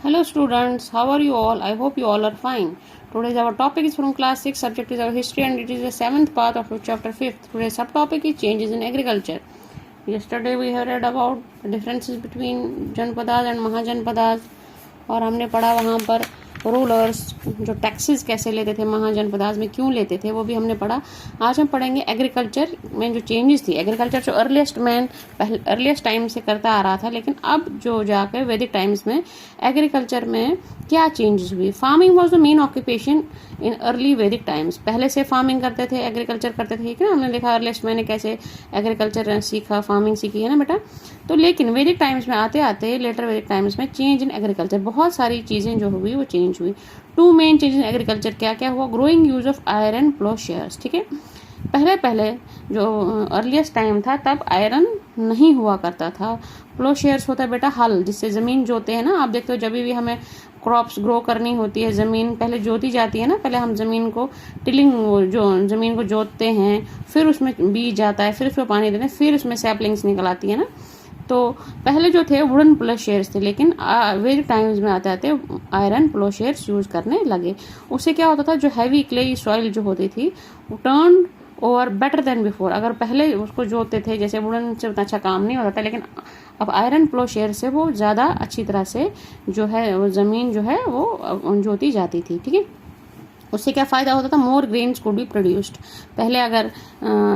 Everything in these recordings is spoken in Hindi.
Hello students, how are you all? I hope you all are fine. Today's our topic is from class 6, subject is our history and it is the 7th part of chapter 5th. Today's subtopic is changes in agriculture. Yesterday we have read about the differences between Janpadas and Mahajanpadas और हमने पढ़ा वहाँ पर रूलर्स जो टैक्सेस कैसे लेते थे महाजनपदास में क्यों लेते थे वो भी हमने पढ़ा। आज हम पढ़ेंगे एग्रीकल्चर में जो चेंजेस थी। एग्रीकल्चर जो अर्लीस्ट टाइम से करता आ रहा था, लेकिन अब जो जाकर वैदिक टाइम्स में एग्रीकल्चर में क्या चेंजेस हुई। Farming was the main occupation in early वैदिक टाइम्स। पहले से फार्मिंग करते थे, एग्रीकल्चर करते थे, ठीक है। हमने देखा अर्लीस्ट मैंने कैसे एग्रीकल्चर सीखा, फार्मिंग सीखी है ना बेटा। तो लेकिन वैदिक टाइम्स में आते आते लेटर वैदिक टाइम्स में चेंज इन एग्रीकल्चर, बहुत सारी चीज़ें जो हुई वो चेंज हुई। Two main change in agriculture क्या क्या हुआ। Growing use of iron ploughshares, ठीक है। पहले जो अर्लीस्ट टाइम था तब आयरन नहीं हुआ करता था। प्लोशेयर्स होता है बेटा हल, जिससे ज़मीन जोते हैं ना। आप देखते हो जब भी हमें क्रॉप्स ग्रो करनी होती है, ज़मीन पहले जोती जाती है ना। पहले हम ज़मीन को टिलिंग, जो ज़मीन को जोतते हैं, फिर उसमें बीज जाता है, फिर उसमें पानी देते हैं, फिर उसमें सैपलिंग्स निकल आती है ना। तो पहले जो थे वुडन प्लोशेयर्स थे, लेकिन वैदिक टाइम्स में आते आते आयरन प्लोशेयर्स यूज करने लगे। उससे क्या होता था, जो हैवी क्ले सॉइल जो होती थी वो turn over better than before. अगर पहले उसको जोतते थे, जैसे वुडन से उतना अच्छा काम नहीं होता था, लेकिन अब आयरन प्लोशेयर से वो ज़्यादा अच्छी तरह से जो है वो ज़मीन जो है वो जोती जाती थी, ठीक है। उससे क्या फ़ायदा होता था, मोर ग्रेन्स कुड बी प्रोड्यूस्ड। पहले अगर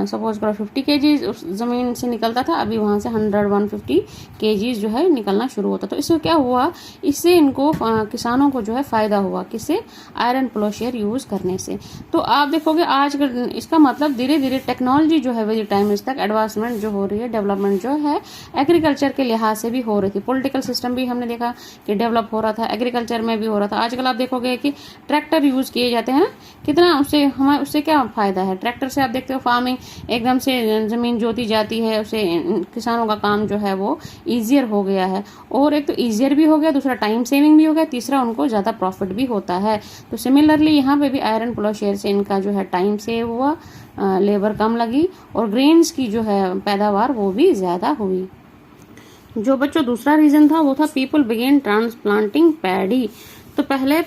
सपोज करो 50 kg उस ज़मीन से निकलता था, अभी वहाँ से 100-150 kg जो है निकलना शुरू होता। तो इससे क्या हुआ, इससे इनको किसानों को जो है फ़ायदा हुआ, किससे, आयरन प्लोशेयर यूज़ करने से। तो आप देखोगे आज इसका मतलब धीरे धीरे टेक्नोलॉजी जो है वैदिक टाइम्स तक एडवांसमेंट जो हो रही है, डेवलपमेंट जो है एग्रीकल्चर के लिहाज से भी हो रही थी। पॉलिटिकल सिस्टम भी हमने देखा कि डेवलप हो रहा था, एग्रीकल्चर में भी हो रहा था। आजकल आप देखोगे कि ट्रैक्टर यूज़ किए जाते हैं, कितना उससे क्या फ़ायदा है। ट्रैक्टर से आप देखते हो फार्मिंग एकदम से ज़मीन जोती जाती है, उससे किसानों का काम जो है वो ईजियर हो गया है। और एक तो ईजियर भी हो गया, दूसरा टाइम सेविंग भी हो गया, तीसरा उनको ज़्यादा प्रॉफिट भी होता है। तो सिमिलरली यहाँ पे भी आयरन प्लोशेयर से इनका जो है टाइम सेव हुआ, लेबर कम लगी और ग्रेन्स की जो है पैदावार वो भी ज़्यादा हुई। जो बच्चों दूसरा रीज़न था वो था पीपल बिगेन ट्रांसप्लांटिंग पैडी। तो पहले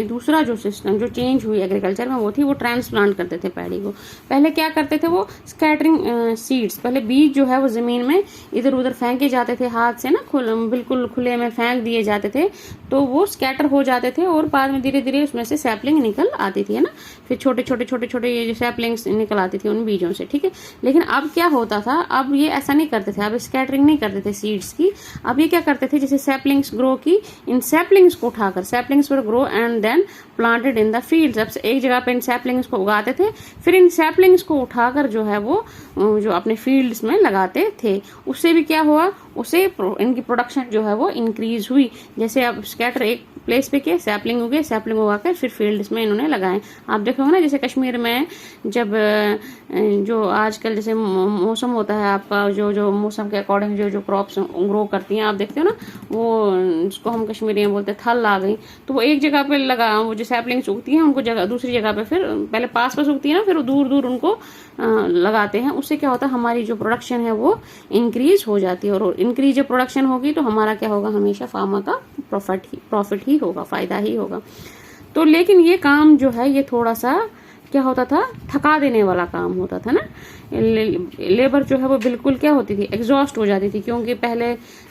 दूसरा जो सिस्टम जो चेंज हुई एग्रीकल्चर में वो थी, वो ट्रांसप्लांट करते थे पैडी को। पहले क्या करते थे, वो स्कैटरिंग सीड्स, पहले बीज जो है वो ज़मीन में इधर उधर फेंके जाते थे, हाथ से ना बिल्कुल खुले में फेंक दिए जाते थे, तो वो स्कैटर हो जाते थे और बाद में धीरे धीरे उसमें से सैपलिंग निकल आती थी, है ना। फिर छोटे छोटे ये जो सैपलिंग्स निकल आती थी उन बीजों से, ठीक है। लेकिन अब क्या होता था, अब ये ऐसा नहीं करते थे, अब स्कैटरिंग नहीं करते थे सीड्स की। अब ये क्या करते थे, जैसे सैपलिंग्स ग्रो की, इन सैपलिंग्स को उठाकर saplings will grow and then planted in the fields. अब एक जगह पे इन सैपलिंग्स को उगाते थे, फिर इन सैपलिंग्स को उठाकर जो है वो जो अपने फील्ड्स में लगाते थे। उससे भी क्या हुआ, उससे इनकी प्रोडक्शन जो है वो इंक्रीज हुई। जैसे अब स्कैटर एक प्लेस पे किए, सैपलिंग उगे, सैपलिंग उगाकर फिर फील्ड्स में इन्होंने लगाए। आप देखोगे ना, जैसे कश्मीर में जब जो आजकल जैसे मौसम होता है आपका, जो मौसम के अकॉर्डिंग जो क्रॉप्स ग्रो करती हैं, आप देखते हो ना, वो जिसको हम कश्मीरी में बोलते हैं थल आ गई, तो वो एक जगह पे लगा, वो जो सैपलिंग्स उगती हैं उनको दूसरी जगह पे फिर पहले पास उगती है ना, फिर दूर दूर उनको लगाते हैं। उससे क्या होता है, हमारी जो प्रोडक्शन है वो इंक्रीज हो जाती है, और इंक्रीज जो प्रोडक्शन होगी तो हमारा क्या होगा, हमेशा फार्मर का प्रॉफिट ही होगा, फायदा ही होगा। तो लेकिन ये काम जो है ये थोड़ा सा क्या होता था, थका देने वाला काम होता था ना। लेबर जो है वो बिल्कुल क्या होती थी, एग्जॉस्ट हो जाती थी, क्योंकि पहले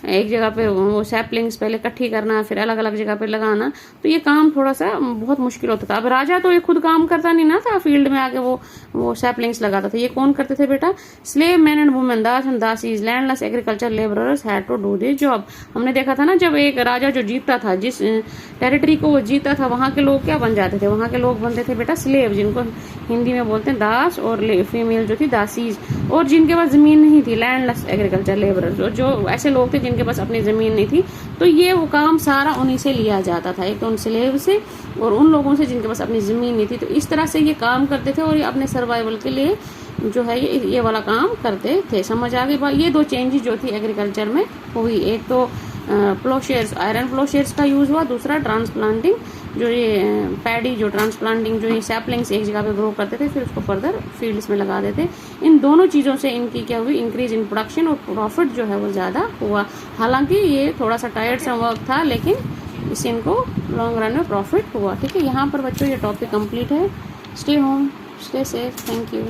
एक जगह पे वो सैपलिंग्स पहले इकट्ठी करना, फिर अलग अलग जगह पे लगाना, तो ये काम थोड़ा सा बहुत मुश्किल होता था। अब राजा तो ये खुद काम करता नहीं ना था, फील्ड में आके वो सैपलिंग्स लगाता था। ये कौन करते थे बेटा, स्लेव मैन एंड वुमेन, दास एंड दासीज, landless agriculture labourers had to do this job. हमने देखा था ना, जब एक राजा जो जीतता था, जिस टेरिटरी को वो जीतता था, वहाँ के लोग क्या बन जाते थे, वहाँ के लोग बनते थे बेटा स्लेव, जिनको हिंदी में बोलते हैं दास, और फीमेल जो थी दासीज, और जिनके पास ज़मीन नहीं थी लैंडलेस एग्रीकल्चर लेबरर्स, और जो ऐसे लोग थे जिनके पास अपनी ज़मीन नहीं थी, तो ये वो काम सारा उन्हीं से लिया जाता था, एक तो उन स्लेव से और उन लोगों से जिनके पास अपनी ज़मीन नहीं थी। तो इस तरह से ये काम करते थे और ये अपने सर्वाइवल के लिए जो है ये वाला काम करते थे। समझ आ गई। ये दो चेंजेस जो थी एग्रीकल्चर में हुई, एक तो प्लोशेयर्स, आयरन प्लोशेयर्स का यूज़ हुआ, दूसरा ट्रांसप्लांटिंग, जो ये पैडी जो ट्रांसप्लांटिंग, जो ये सैपलिंग्स एक जगह पे ग्रो करते थे, फिर उसको फर्दर फील्ड्स में लगा देते। इन दोनों चीज़ों से इनकी क्या हुई, इंक्रीज इन प्रोडक्शन और प्रॉफिट जो है वो ज़्यादा हुआ। हालांकि ये थोड़ा सा टायर्ड सा वर्क था, लेकिन इससे इनको लॉन्ग रन में प्रॉफिट हुआ। ठीक है, यहाँ पर बच्चों ये टॉपिक कंप्लीट है। Stay home, stay safe, thank you.